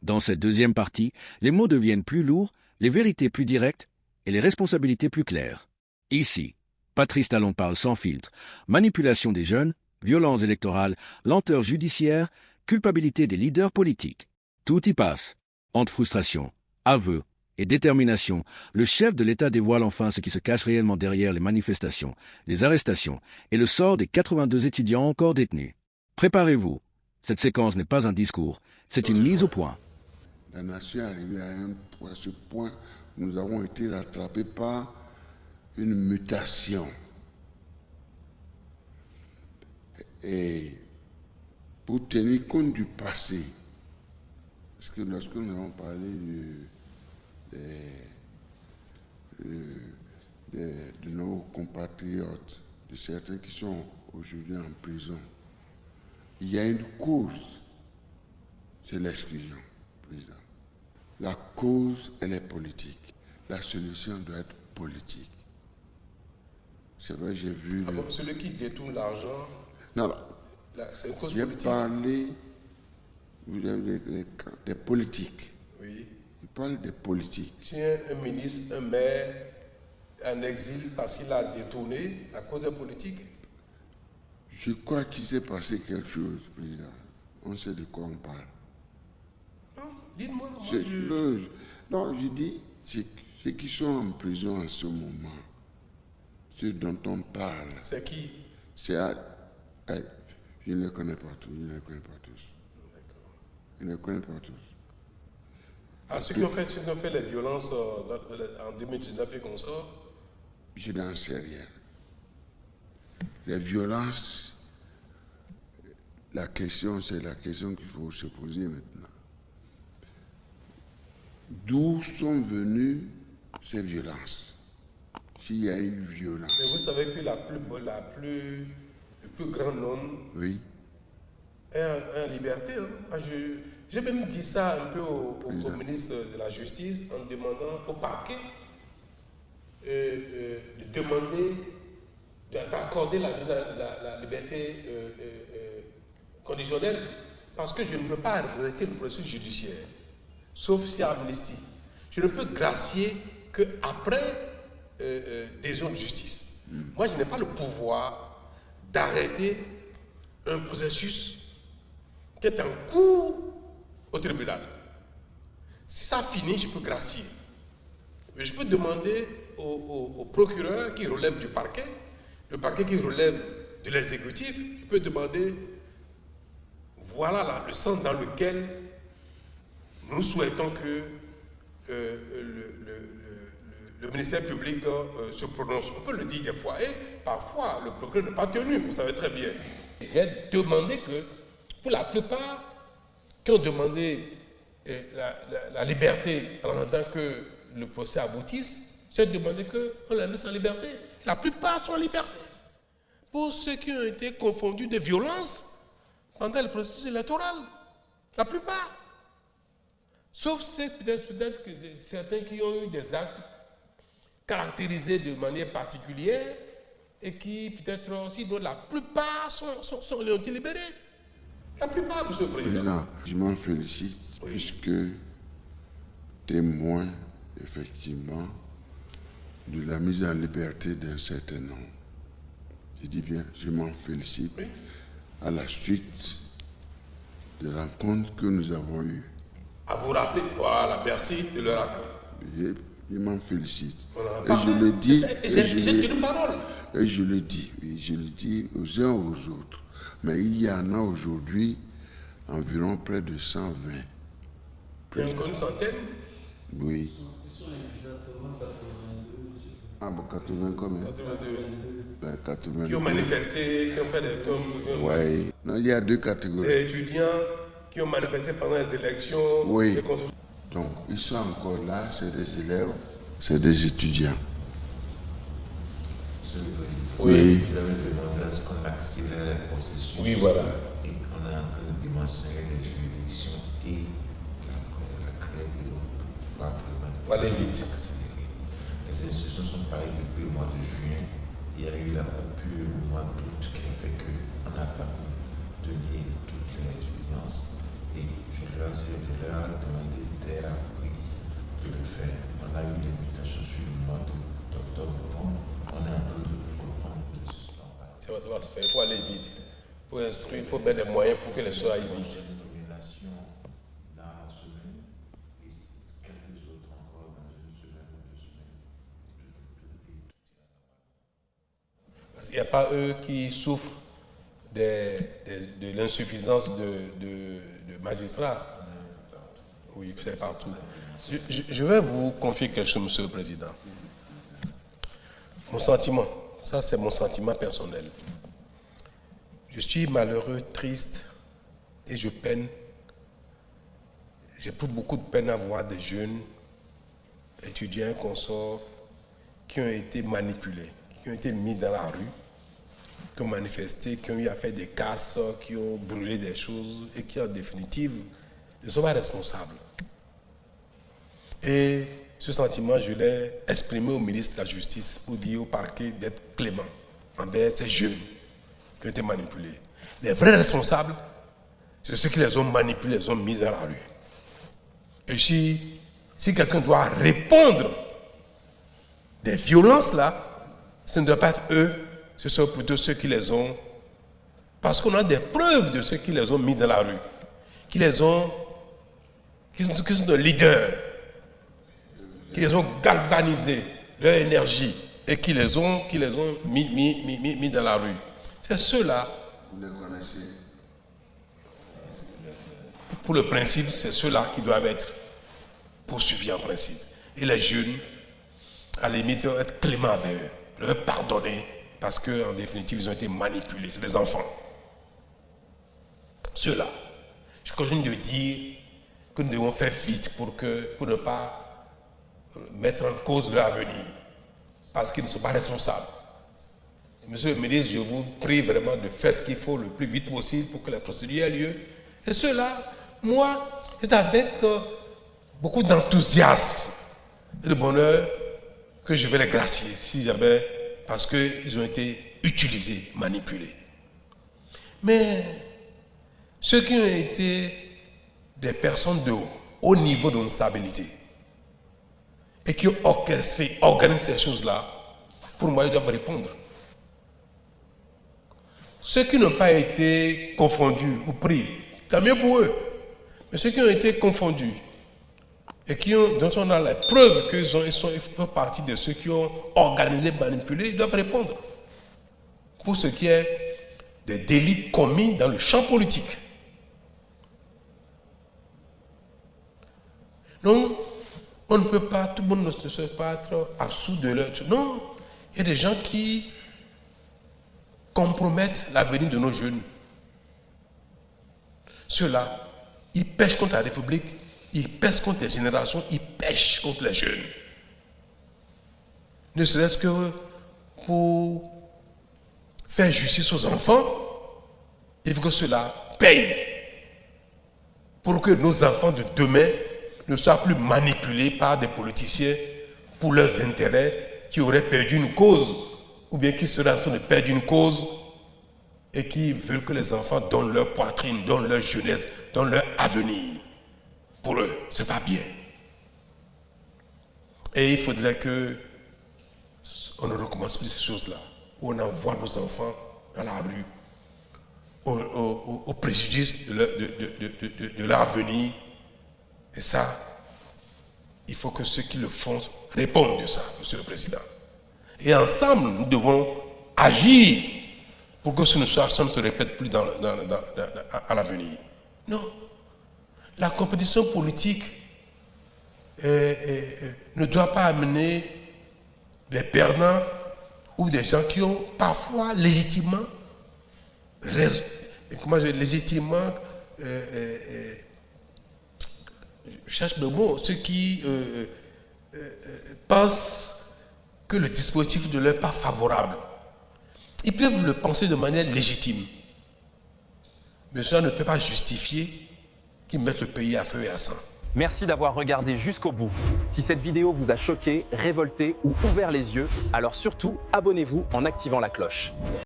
Dans cette deuxième partie, les mots deviennent plus lourds, les vérités plus directes et les responsabilités plus claires. Ici, Patrice Talon parle sans filtre. Manipulation des jeunes, violences électorales, lenteur judiciaire, culpabilité des leaders politiques. Tout y passe. Entre frustration, aveu et détermination, le chef de l'État dévoile enfin ce qui se cache réellement derrière les manifestations, les arrestations et le sort des 82 étudiants encore détenus. Préparez-vous. Cette séquence n'est pas un discours, c'est une mise au point. La nation est arrivée à ce point où nous avons été rattrapés par une mutation. Et pour tenir compte du passé, parce que lorsque nous avons parlé de nos compatriotes, de certains qui sont aujourd'hui en prison, il y a une cause, c'est l'exclusion, président. La cause, elle est politique. La solution doit être politique. C'est vrai, j'ai vu... Celui qui détourne l'argent... Non, c'est une cause j'ai politique. parlé des politiques. Oui. Il parle des politiques. Si un ministre, un maire, en exil parce qu'il a détourné, la cause est politique. Je crois qu'il s'est passé quelque chose, président. On sait de quoi on parle. Non, dites-moi. Non, je dis, ceux qui sont en prison en ce moment, ceux dont on parle. C'est qui? Je ne les connais pas tous. Je ne les connais pas tous. Je ne les connais pas tous. Ah, ceux qui ont fait les violences en 2019 et qu'on sort? Je n'en sais rien. Les violences, la question, c'est la question qu'il faut se poser maintenant. D'où sont venues ces violences? S'il y a eu violence. Mais vous savez que le plus grand homme oui. est en liberté. Hein? J'ai même dit ça un peu au ministre de la Justice en demandant au parquet de demander d'accorder la liberté conditionnelle, parce que je ne peux pas arrêter le processus judiciaire, sauf si amnistie. Je ne peux gracier qu'après décision de justice. Moi, je n'ai pas le pouvoir d'arrêter un processus qui est en cours au tribunal. Si ça finit, je peux gracier. Mais je peux demander au procureur qui relève du parquet, le parquet qui relève de l'exécutif, je peux demander, voilà là, le sens dans lequel nous souhaitons que le ministère public se prononce. On peut le dire des fois, et parfois le procureur n'est pas tenu, vous savez très bien. J'ai demandé que, pour la plupart, qui ont demandé la liberté pendant que le procès aboutisse, j'ai demandé qu'on la laisse en liberté. La plupart sont en liberté. Pour ceux qui ont été confondus de violence pendant le processus électoral, la plupart. Sauf peut-être que certains qui ont eu des actes caractérisés de manière particulière et qui peut-être aussi, dont la plupart sont libérés. La plupart, M. le Président. Je m'en félicite, oui. Puisque témoin, effectivement, de la mise en liberté d'un certain nombre. Je dis bien, je m'en félicite, oui. À la suite des rencontres que nous avons eues. À vous rappeler quoi, la Bercy de le rappeler. Je m'en félicite. Et je le dis. Et je le dis aux uns aux autres. Mais il y en a aujourd'hui environ près de 120. Il y a encore une centaine? Oui. Ah bon, 80 combien? 82. 82. Qui ont manifesté, qui ont fait des... Oui. Non, il y a deux catégories. Les étudiants qui ont manifesté pendant les élections. Oui. Donc, ils sont encore là, c'est des élèves, c'est des étudiants. Oui. Vous avez demandé à ce qu'on accélère le processus. Oui, voilà. Et qu'on est en train de dimensionner les juridictions et la création de pouvoir vraiment aller vite. Accélérer. Les institutions sont pareilles depuis le mois de juin. Il y a eu la coupure au mois d'août qui a fait qu'on n'a pas pu tenir toutes les audiences. Et je leur ai demandé Ça va se faire, il faut aller vite. Il faut instruire, il faut mettre des moyens pour que les choses aillent vite. Dans la semaine et quelques autres encore dans une semaine ou 2 semaines. Parce qu'il n'y a pas eux qui souffrent de l'insuffisance de magistrats. Oui, c'est partout. Je vais vous confier quelque chose, Monsieur le Président. Mon sentiment, ça c'est mon sentiment personnel. Je suis malheureux, triste et je peine. J'ai beaucoup de peine à voir des jeunes étudiants, consorts, qui ont été manipulés, qui ont été mis dans la rue, qui ont manifesté, qui ont eu à faire des casses, qui ont brûlé des choses et qui en définitive ne sont pas responsables. Et ce sentiment, je l'ai exprimé au ministre de la Justice pour dire au parquet d'être clément envers ces jeunes qui ont été manipulés. Les vrais responsables, c'est ceux qui les ont manipulés, les ont mis dans la rue. Et si quelqu'un doit répondre des violences là, ce ne doit pas être eux, ce sont plutôt ceux qui les ont, parce qu'on a des preuves de ceux qui les ont mis dans la rue, qui sont des leaders, qui les ont galvanisés, leur énergie, et qui les ont mis dans la rue. C'est ceux-là. Vous les connaissez? Pour le principe, c'est ceux-là qui doivent être poursuivis en principe. Et les jeunes, à la limite, être cléments avec eux, leur pardonner, parce qu'en définitive, ils ont été manipulés, c'est des enfants. Ceux-là, je continue de dire que nous devons faire vite pour ne pas mettre en cause leur avenir, parce qu'ils ne sont pas responsables. Monsieur le ministre, je vous prie vraiment de faire ce qu'il faut le plus vite possible pour que la procédure ait lieu. Et ceux-là, moi, c'est avec beaucoup d'enthousiasme et de bonheur que je vais les gracier, si jamais, parce qu'ils ont été utilisés, manipulés. Mais ceux qui ont été des personnes de haut niveau de responsabilité et qui ont orchestré, organisé ces choses-là, pour moi, ils doivent répondre. Ceux qui n'ont pas été confondus ou pris, tant mieux pour eux. Mais ceux qui ont été confondus et dont on a la preuve qu'ils font partie de ceux qui ont organisé, manipulé, ils doivent répondre. Pour ce qui est des délits commis dans le champ politique. Donc, on ne peut pas, tout le monde ne se peut pas être absous de leur... Non, il y a des gens qui compromettent l'avenir de nos jeunes. Ceux-là, ils pêchent contre la République, ils pêchent contre les générations, ils pêchent contre les jeunes. Ne serait-ce que pour faire justice aux enfants, il faut que ceux-là payent pour que nos enfants de demain ne soient plus manipulés par des politiciens pour leurs intérêts qui auraient perdu une cause ou bien qui seraient en train de perdre une cause et qui veulent que les enfants donnent leur poitrine, donnent leur jeunesse, donnent leur avenir. Pour eux, ce n'est pas bien. Et il faudrait qu'on ne recommence plus ces choses-là, où on envoie nos enfants dans la rue, au préjudice de leur avenir. Et ça, il faut que ceux qui le font répondent de ça, Monsieur le Président. Et ensemble, nous devons agir pour que ça ne se répète plus à l'avenir. Non. La compétition politique ne doit pas amener des perdants ou des gens qui ont parfois légitimement je cherche le mot, ceux qui pensent que le dispositif ne leur est pas favorable. Ils peuvent le penser de manière légitime. Mais ça ne peut pas justifier qu'ils mettent le pays à feu et à sang. Merci d'avoir regardé jusqu'au bout. Si cette vidéo vous a choqué, révolté ou ouvert les yeux, alors surtout, abonnez-vous en activant la cloche.